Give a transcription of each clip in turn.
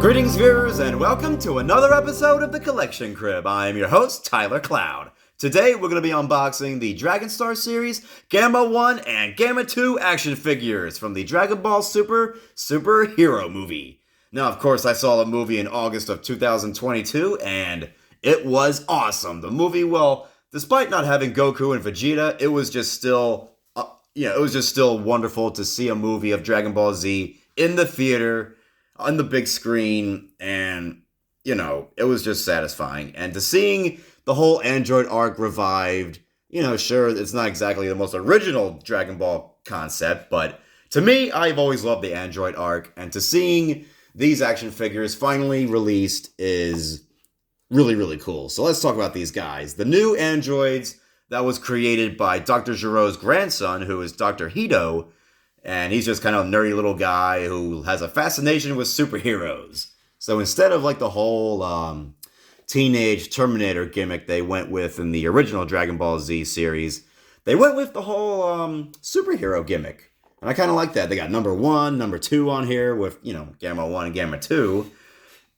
Greetings, viewers, and welcome to another episode of The Collection Crib. I am your host, Tyler Cloud. Today, we're going to be unboxing the Dragon Star series, Gamma 1 and Gamma 2 action figures from the Dragon Ball Super superhero movie. Now, of course, I saw the movie in August of 2022, and it was awesome. The movie, well, despite not having Goku and Vegeta, it was just still, wonderful to see a movie of Dragon Ball Z in the theater, on the big screen, and, it was just satisfying. And to seeing the whole Android arc revived, sure, it's not exactly the most original Dragon Ball concept, but to me, I've always loved the Android arc, and to seeing these action figures finally released is really, really cool. So let's talk about these guys. The new androids that was created by Dr. Giro's grandson, who is Dr. Hito, and he's just kind of a nerdy little guy who has a fascination with superheroes. So instead of like the whole teenage Terminator gimmick they went with in the original Dragon Ball Z series, they went with the whole superhero gimmick. And I kind of like that. They got number 1, number 2 on here with, Gamma 1 and Gamma 2.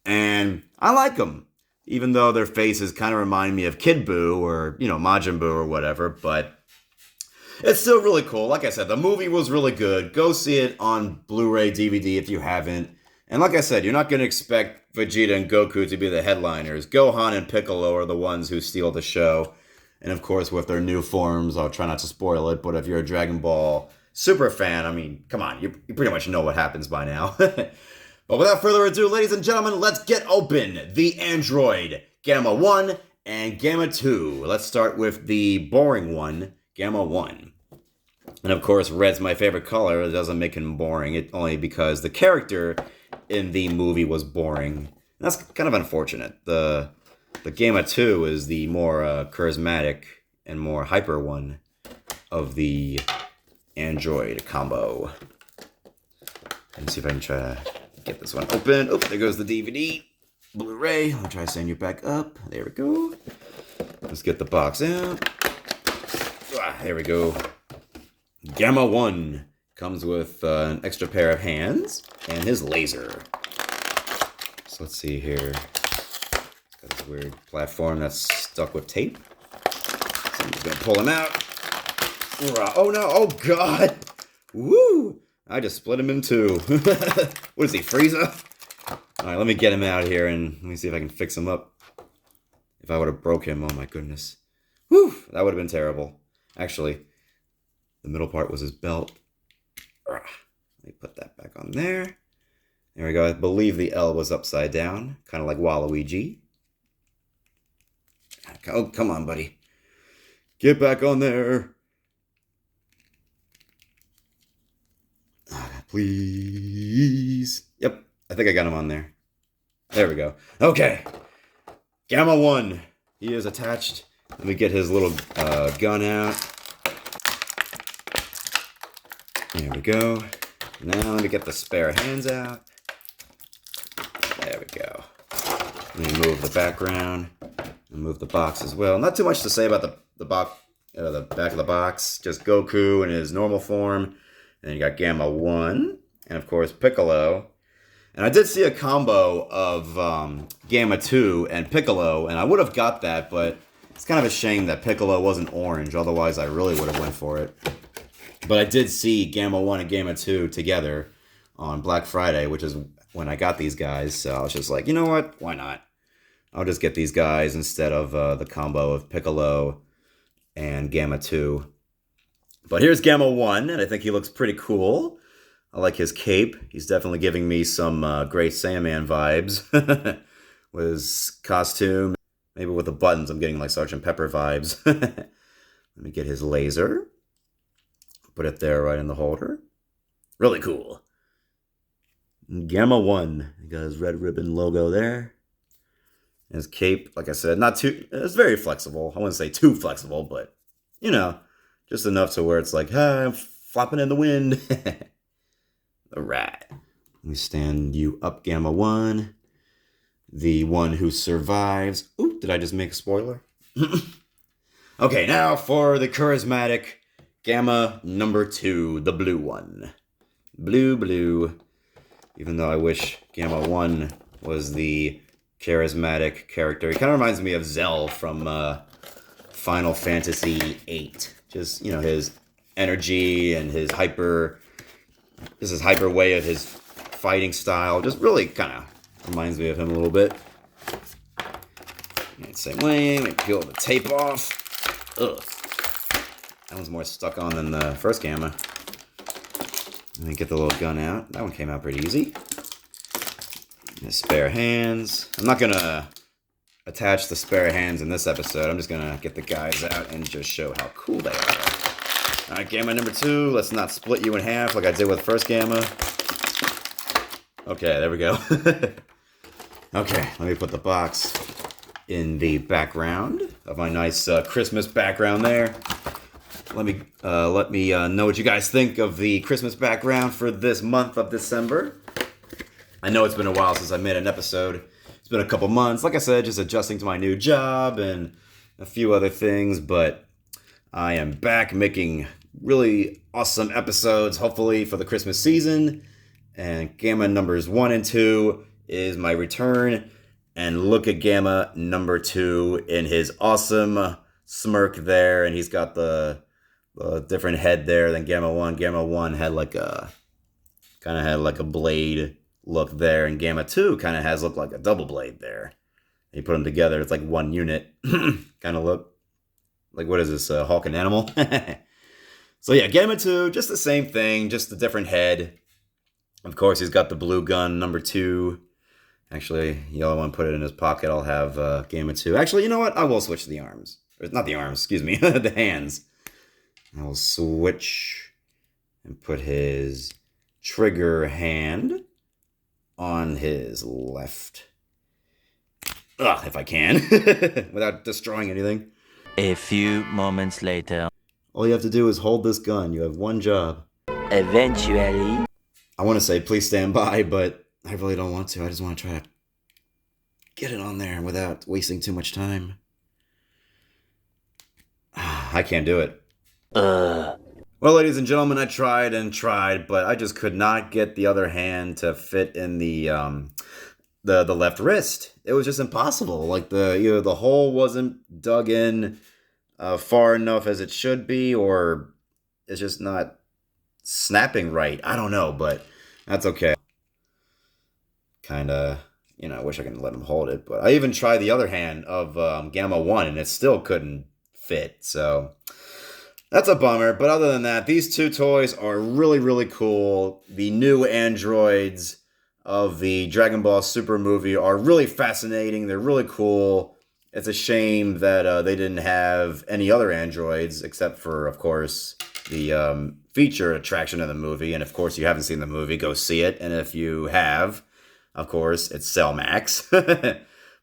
And I like them, even though their faces kind of remind me of Kid Buu or, Majin Buu or whatever. But it's still really cool. Like I said, the movie was really good. Go see it on Blu-ray, DVD if you haven't. And like I said, you're not going to expect Vegeta and Goku to be the headliners. Gohan and Piccolo are the ones who steal the show. And of course, with their new forms, I'll try not to spoil it, but if you're a Dragon Ball Super fan, I mean, come on, you pretty much know what happens by now. But without further ado, ladies and gentlemen, let's get open the Android Gamma 1 and Gamma 2. Let's start with the boring one, Gamma 1. And of course, red's my favorite color. It doesn't make him boring, only because the character in the movie was boring. And that's kind of unfortunate. The Gamma 2 is the more charismatic and more hyper one of the Android combo. Let me see if I can try to get this one open. Oh, there goes the DVD. Blu-ray. I'll try to send you back up. There we go. Let's get the box out. There we go. Gamma 1 comes with an extra pair of hands and his laser. So let's see here. It's got this weird platform that's stuck with tape. So I'm just going to pull him out. Oh no, oh god! Woo! I just split him in two. What is he, Frieza? Alright, let me get him out here and let me see if I can fix him up. If I would have broke him, oh my goodness. Whew, that would have been terrible. Actually, the middle part was his belt. Let me put that back on there. There we go. I believe the L was upside down, kind of like Waluigi. Oh, come on, buddy. Get back on there. Please. Yep, I think I got him on there. There we go. Okay. Gamma 1. He is attached. Let me get his little gun out. There we go. Now let me get the spare hands out. There we go. Let me move the background. And move the box as well. Not too much to say about the back of the box. Just Goku in his normal form. And then you got Gamma 1. And of course Piccolo. And I did see a combo of Gamma 2 and Piccolo. And I would have got that, but it's kind of a shame that Piccolo wasn't orange. Otherwise I really would have went for it. But I did see Gamma 1 and Gamma 2 together on Black Friday, which is when I got these guys. So I was just like, you know what? Why not? I'll just get these guys instead of the combo of Piccolo and Gamma 2. But here's Gamma 1, and I think he looks pretty cool. I like his cape. He's definitely giving me some Great Sandman vibes with his costume. Maybe with the buttons, I'm getting like Sergeant Pepper vibes. Let me get his laser. Put it there right in the holder. Really cool. Gamma 1. He got his red ribbon logo there. His cape, like I said, it's very flexible. I wouldn't say too flexible, but, just enough to where it's like, I'm flopping in the wind. All right. Let me stand you up, Gamma 1. The one who survives. Oop, did I just make a spoiler? Okay, now for the charismatic Gamma number 2, the blue one. Blue. Even though I wish Gamma 1 was the charismatic character. He kind of reminds me of Zell from Final Fantasy VIII. Just, his energy and his hyper way of his fighting style. Just really kind of reminds me of him a little bit. Same way, let me peel the tape off. Ugh. That one's more stuck on than the first Gamma. Let me get the little gun out. That one came out pretty easy. The spare hands. I'm not going to attach the spare hands in this episode. I'm just going to get the guys out and just show how cool they are. Alright, Gamma number 2. Let's not split you in half like I did with the first Gamma. Okay, there we go. Okay, let me put the box in the background of my nice Christmas background there. Let me know what you guys think of the Christmas background for this month of December. I know it's been a while since I made an episode. It's been a couple months. Like I said, just adjusting to my new job and a few other things. But I am back making really awesome episodes, hopefully, for the Christmas season. And Gamma numbers 1 and 2 is my return. And look at Gamma number 2 in his awesome smirk there. And he's got the different head there than Gamma 1. Gamma 1 had like a blade look there, and Gamma 2 kind of looked like a double blade there. You put them together, it's like one unit kind of look. Like, what is this, Hulk and Animal? So yeah, Gamma 2, just the same thing, just a different head. Of course, he's got the blue gun, number 2. Actually, yellow one, put it in his pocket. I'll have Gamma 2. Actually, you know what? I will switch the arms. Or, not the arms, excuse me, the hands. I will switch and put his trigger hand on his left. Ugh, if I can, without destroying anything. A few moments later. All you have to do is hold this gun. You have one job. Eventually. I want to say please stand by, but I really don't want to. I just want to try to get it on there without wasting too much time. I can't do it. Well, ladies and gentlemen, I tried and tried, but I just could not get the other hand to fit in the left wrist. It was just impossible. Like the hole wasn't dug in far enough as it should be, or it's just not snapping right. I don't know, but that's okay. Kind of, I wish I could let him hold it, but I even tried the other hand of Gamma 1, and it still couldn't fit. So that's a bummer, but other than that, these two toys are really, really cool. The new androids of the Dragon Ball Super movie are really fascinating. They're really cool. It's a shame that they didn't have any other androids, except for, of course, the feature attraction of the movie. And, of course, you haven't seen the movie, go see it. And if you have, of course, it's Cell Max.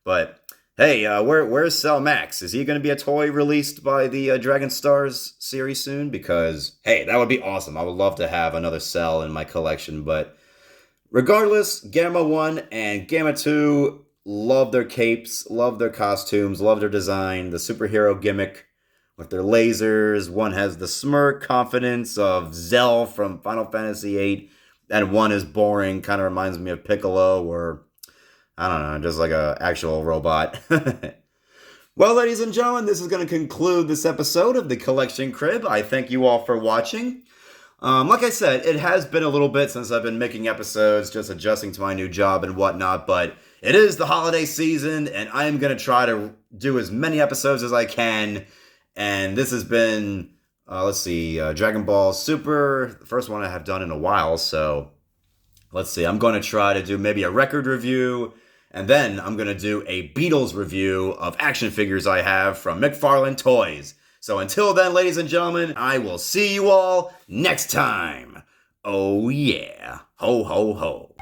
But hey, where's Cell Max? Is he going to be a toy released by the Dragon Stars series soon? Because, hey, that would be awesome. I would love to have another Cell in my collection. But regardless, Gamma 1 and Gamma 2, love their capes, love their costumes, love their design, the superhero gimmick with their lasers. One has the smirk confidence of Zell from Final Fantasy VIII, and one is boring, kind of reminds me of Piccolo, or I don't know, just like an actual robot. Well, ladies and gentlemen, this is going to conclude this episode of the Collection Crib. I thank you all for watching. Like I said, it has been a little bit since I've been making episodes, just adjusting to my new job and whatnot, but it is the holiday season, and I am going to try to do as many episodes as I can, and this has been Let's see, Dragon Ball Super, the first one I have done in a while, so let's see. I'm going to try to do maybe a record review, and then I'm going to do a Beatles review of action figures I have from McFarlane Toys. So until then, ladies and gentlemen, I will see you all next time. Oh yeah. Ho ho ho.